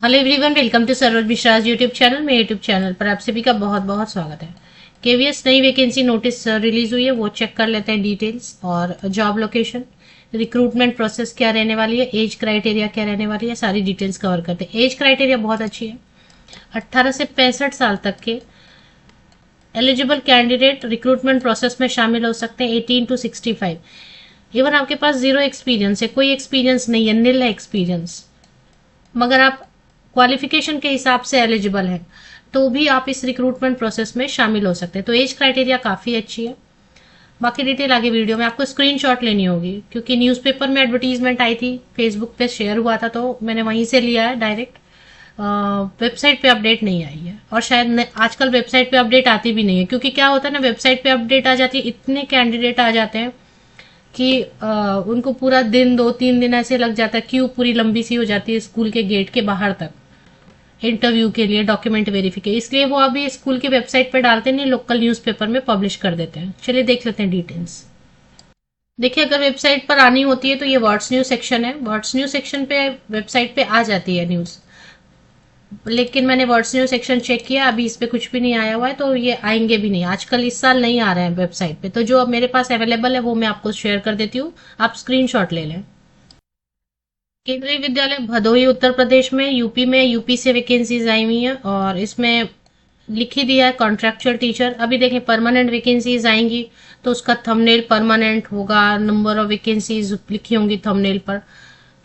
Hello everyone, welcome to Saroj Mishra's YouTube channel. मेरे YouTube channel पर आप सभी का बहुत बहुत स्वागत है। केवीएस नई वैकेंसी नोटिस रिलीज हुई है, वो चेक कर लेते हैं डिटेल्स। और जॉब लोकेशन, रिक्रूटमेंट प्रोसेस क्या रहने वाली है, एज क्राइटेरिया क्या रहने वाली है, सारी डिटेल्स कवर करते हैं। एज क्राइटेरिया बहुत अच्छी है। 18 से 65 साल तक के एलिजिबल कैंडिडेट रिक्रूटमेंट प्रोसेस में शामिल हो सकते हैं। 18 to 65। इवन आपके पास जीरो एक्सपीरियंस है, कोई एक्सपीरियंस नहीं है, निल है एक्सपीरियंस, मगर आप क्वालिफिकेशन के हिसाब से एलिजिबल हैं तो भी आप इस रिक्रूटमेंट प्रोसेस में शामिल हो सकते हैं। तो एज क्राइटेरिया काफ़ी अच्छी है। बाकी डिटेल आगे वीडियो में आपको स्क्रीनशॉट लेनी होगी, क्योंकि न्यूज़पेपर में एडवर्टीजमेंट आई थी, फेसबुक पे शेयर हुआ था, तो मैंने वहीं से लिया है डायरेक्ट। वेबसाइट पे अपडेट नहीं आई है, और शायद आजकल वेबसाइट पे अपडेट आती भी नहीं है, क्योंकि क्या होता है ना, वेबसाइट पे अपडेट आ जाती है, इतने कैंडिडेट आ जाते हैं कि उनको पूरा दिन 2-3 दिन ऐसे लग जाता है, क्यों पूरी लंबी सी हो जाती है स्कूल के गेट के बाहर तक इंटरव्यू के लिए, डॉक्यूमेंट वेरिफिकेशन। इसलिए वो अभी स्कूल की वेबसाइट पे डालते नहीं, लोकल न्यूज़पेपर में पब्लिश कर देते हैं। चलिए देख लेते हैं डिटेल्स। देखिए, अगर वेबसाइट पर आनी होती है तो ये व्हाट्स न्यूज सेक्शन है। व्हाट्स न्यूज सेक्शन पे वेबसाइट पे आ जाती है न्यूज़, लेकिन मैंने व्हाट्स न्यूज सेक्शन चेक किया, अभी इस पे कुछ भी नहीं आया हुआ है, तो ये आएंगे भी नहीं, आजकल इस साल नहीं आ रहे हैं वेबसाइट पे। तो जो अब मेरे पास अवेलेबल है वो मैं आपको शेयर कर देती हूँ, आप स्क्रीनशॉट ले लें। केंद्रीय विद्यालय भदोही उत्तर प्रदेश में, यूपी से वैकेंसीज आई हुई हैं, और इसमें लिखी दिया है कॉन्ट्रेक्चुअल टीचर। अभी देखें, परमानेंट वैकेंसीज आएंगी तो उसका थंबनेल परमानेंट होगा, नंबर ऑफ वैकेंसीज लिखी होंगी थंबनेल पर।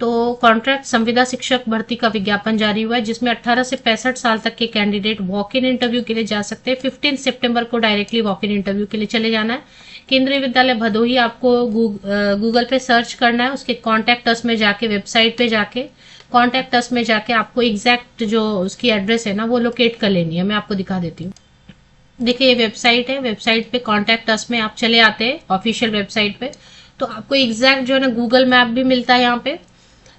तो कॉन्ट्रैक्ट संविदा शिक्षक भर्ती का विज्ञापन जारी हुआ है, जिसमें 18 से 65 साल तक के कैंडिडेट वॉक इन इंटरव्यू के लिए जा सकते हैं। 15 सितंबर को डायरेक्टली वॉक इन इंटरव्यू के लिए चले जाना है। केंद्रीय विद्यालय भदोही आपको गूगल पे सर्च करना है, उसके कॉन्टैक्ट अस में जाके, वेबसाइट पे जाके कॉन्टैक्ट अस में जाके आपको एग्जैक्ट जो उसकी एड्रेस है ना वो लोकेट कर लेनी है। मैं आपको दिखा देती हूँ। देखिए, ये वेबसाइट है, वेबसाइट पे कॉन्टैक्ट अस में आप चले आते हैं ऑफिशियल वेबसाइट पे, तो आपको एग्जैक्ट जो है ना गूगल मैप भी मिलता है यहाँ पे।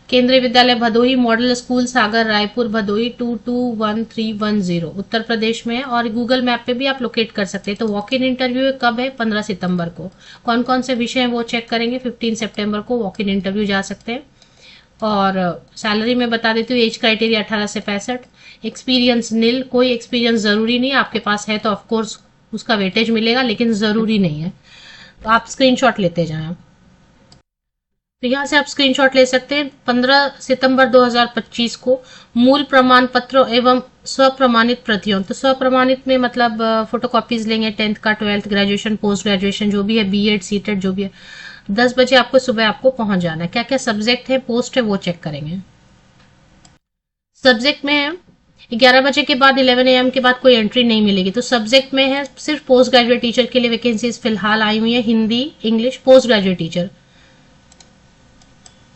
केंद्रीय विद्यालय भदोही मॉडल स्कूल सागर रायपुर भदोही 221310 उत्तर प्रदेश में है, और गूगल मैप पे भी आप लोकेट कर सकते हैं। तो वॉक इन इंटरव्यू कब है? 15 सितंबर को। कौन कौन से विषय हैं वो चेक करेंगे। 15 सितंबर को वॉक इन इंटरव्यू जा सकते हैं। और सैलरी में बता देती हूँ, एज क्राइटेरिया 18 से 65, एक्सपीरियंस निल, कोई एक्सपीरियंस जरूरी नहीं, आपके पास है तो ऑफकोर्स उसका वेटेज मिलेगा, लेकिन जरूरी नहीं है। तो आप स्क्रीनशॉट लेते जाएं। तो यहाँ से आप स्क्रीनशॉट ले सकते हैं। 15 सितंबर 2025 को मूल प्रमाण पत्र एवं स्वप्रमाणित प्रतियों, तो स्वप्रमाणित में मतलब फोटोकॉपीज लेंगे 10th का, 12th, ग्रेजुएशन, पोस्ट ग्रेजुएशन जो भी है, बीएड सीटेड जो भी है। 10 बजे आपको सुबह आपको पहुंच जाना है। क्या क्या सब्जेक्ट है, पोस्ट है, वो चेक करेंगे। सब्जेक्ट में है 11 बजे के बाद 11 AM के बाद कोई एंट्री नहीं मिलेगी। तो सब्जेक्ट में है सिर्फ पोस्ट ग्रेजुएट टीचर के लिए वैकेंसीज फिलहाल आई हुई है, Hindi English post graduate teacher.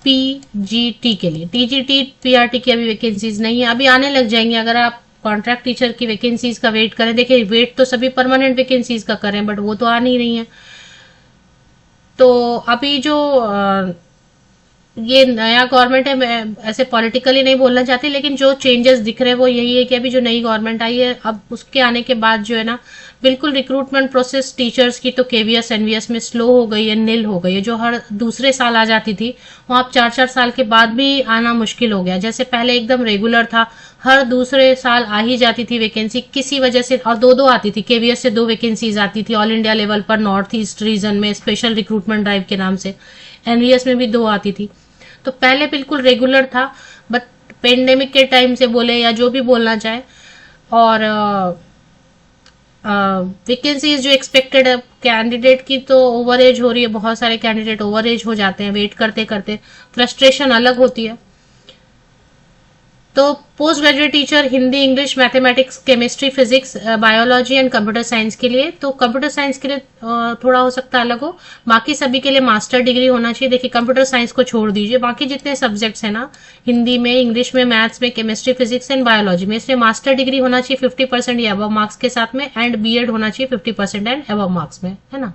PGT के लिए, टीजीटी पीआरटी की अभी वैकेंसीज नहीं है, अभी आने लग जाएंगे। अगर आप कॉन्ट्रैक्ट टीचर की वैकेंसीज का वेट करें, देखिए वेट तो सभी परमानेंट वैकेंसीज का करें, बट वो तो आ नहीं रही है। तो अभी जो ये नया गवर्नमेंट है, मैं ऐसे पॉलिटिकली नहीं बोलना चाहती, लेकिन जो चेंजेस दिख रहे हैं वो यही है कि अभी जो नई गवर्नमेंट आई है, अब उसके आने के बाद जो है ना, बिल्कुल रिक्रूटमेंट प्रोसेस टीचर्स की तो केवीएस एनवीएस में स्लो हो गई है, निल हो गई है। जो हर दूसरे साल आ जाती थी, वो अब 4-4 साल के बाद भी आना मुश्किल हो गया। जैसे पहले एकदम रेगुलर था, हर दूसरे साल आ ही जाती थी वैकेंसी किसी वजह से, और 2-2 आती थी। केवीएस से 2 वैकेंसीज आती थी ऑल इंडिया लेवल पर, नॉर्थ ईस्ट रीजन में स्पेशल रिक्रूटमेंट ड्राइव के नाम से। एनवीएस में भी 2 आती थी। तो पहले बिल्कुल रेगुलर था, बट पेंडेमिक के टाइम से बोले या जो भी बोलना चाहे, और वैकेंसीज जो एक्सपेक्टेड है कैंडिडेट की, तो ओवर एज हो रही है। बहुत सारे कैंडिडेट ओवर एज हो जाते हैं वेट करते करते, फ्रस्ट्रेशन अलग होती है। तो post graduate teacher Hindi English mathematics chemistry physics biology and computer science के लिए, तो कंप्यूटर साइंस के लिए थोड़ा हो सकता है अलग हो, बाकी सभी के लिए मास्टर डिग्री होना चाहिए। देखिए, कंप्यूटर साइंस को छोड़ दीजिए, बाकी जितने सब्जेक्ट्स हैं ना, हिंदी में, इंग्लिश में, मैथ्स में, केमिस्ट्री फिजिक्स एंड बायोलॉजी में, इसमें मास्टर डिग्री होना चाहिए 50% या अबव मार्क्स के साथ में, एंड बीएड होना चाहिए 50% एंड अबव मार्क्स में, है ना।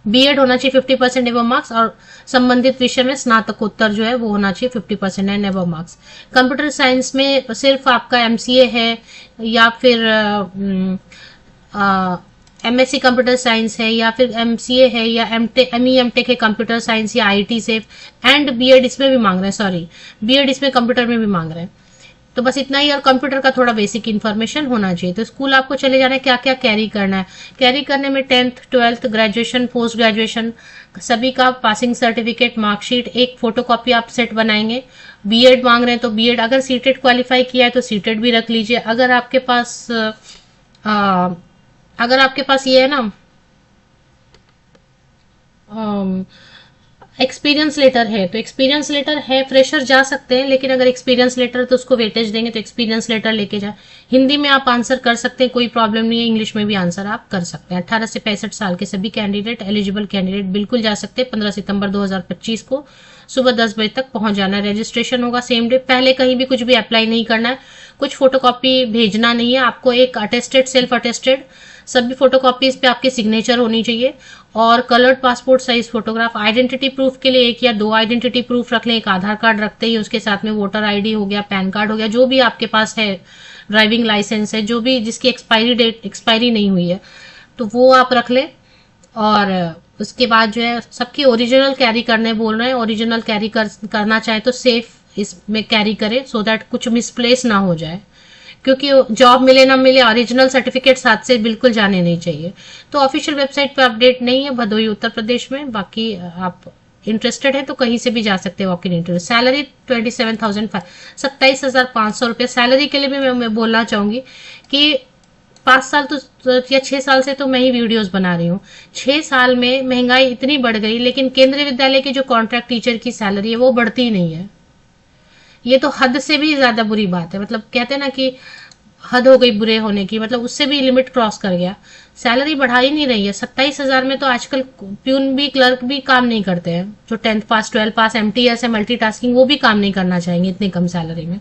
बीएड होना चाहिए 50% एबव मार्क्स, और संबंधित विषय में स्नातकोत्तर जो है वो होना चाहिए 50% and above marks. Computer science में सिर्फ आपका एमसीए है, या फिर एमएससी कंप्यूटर साइंस है या फिर एमसीए है या एमई एमटेक है कंप्यूटर साइंस या आईटी से, एंड बीएड इसमें भी मांग रहे हैं, सॉरी बीएड इसमें कंप्यूटर में भी मांग रहे हैं। तो बस इतना ही, और कंप्यूटर का थोड़ा बेसिक इन्फॉर्मेशन होना चाहिए। तो स्कूल आपको चले जाना है, क्या क्या कैरी करना है। कैरी करने में 10th 12th graduation post graduation सभी का पासिंग सर्टिफिकेट, मार्कशीट, एक फोटोकॉपी आप सेट बनाएंगे। बीएड मांग रहे हैं तो बीएड, अगर सीटेट क्वालिफाई किया है तो सीटेट भी रख लीजिए। अगर आपके पास ये है ना एक्सपीरियंस लेटर है, तो एक्सपीरियंस लेटर है, फ्रेशर जा सकते हैं, लेकिन अगर एक्सपीरियंस लेटर तो उसको वेटेज देंगे, तो एक्सपीरियंस लेटर लेके जाए। हिंदी में आप आंसर कर सकते हैं, कोई प्रॉब्लम नहीं है, इंग्लिश में भी आंसर आप कर सकते हैं। 18 से 65 साल के सभी कैंडिडेट, एलिजिबल कैंडिडेट बिल्कुल जा सकते हैं। 15 सितंबर 2025 को सुबह 10 बजे तक पहुंच जाना है। रजिस्ट्रेशन होगा सेम डे। पहले कहीं भी कुछ भी अप्लाई नहीं करना है, कुछ फोटोकॉपी भेजना नहीं है आपको। एक अटेस्टेड, सेल्फ अटेस्टेड सभी फोटोकॉपीज पे आपकी सिग्नेचर होनी चाहिए, और coloured passport size photograph. Identity proof के लिए 1 या 2 आइडेंटिटी प्रूफ रख लें। एक आधार कार्ड रखते ही उसके साथ में वोटर आईडी हो गया, पैन कार्ड हो गया, जो भी आपके पास है, ड्राइविंग लाइसेंस है, जो भी जिसकी एक्सपायरी नहीं हुई है, तो वो आप रख लें। और उसके बाद जो है सबकी ओरिजिनल कैरी करने बोल रहे हैं। ओरिजिनल कैरी करना चाहे तो सेफ इसमें कैरी करें, सो दैट कुछ मिसप्लेस ना हो जाए, क्योंकि जॉब मिले ना मिले ओरिजिनल सर्टिफिकेट साथ से बिल्कुल जाने नहीं चाहिए। तो ऑफिशियल वेबसाइट पे अपडेट नहीं है भदोही उत्तर प्रदेश में। बाकी आप इंटरेस्टेड है तो कहीं से भी जा सकते हैं वॉक इन इंटरव्यू। सैलरी 27,500 रुपये। सैलरी के लिए भी मैं बोलना चाहूंगी कि 5 साल तो या 6 साल से तो मैं ही वीडियोस बना रही हूँ। 6 साल में महंगाई इतनी बढ़ गई, लेकिन केंद्रीय विद्यालय की जो कॉन्ट्रैक्ट टीचर की सैलरी है वो बढ़ती ही नहीं है। ये तो हद से भी ज्यादा बुरी बात है। मतलब कहते हैं ना कि हद हो गई बुरे होने की, मतलब उससे भी लिमिट क्रॉस कर गया। सैलरी बढ़ा ही नहीं रही है। 27,000 में तो आजकल प्यून भी, क्लर्क भी काम नहीं करते हैं। जो 10th पास 12 पास एमटीएस है, मल्टीटास्किंग, वो भी काम नहीं करना चाहेंगे इतनी कम सैलरी में।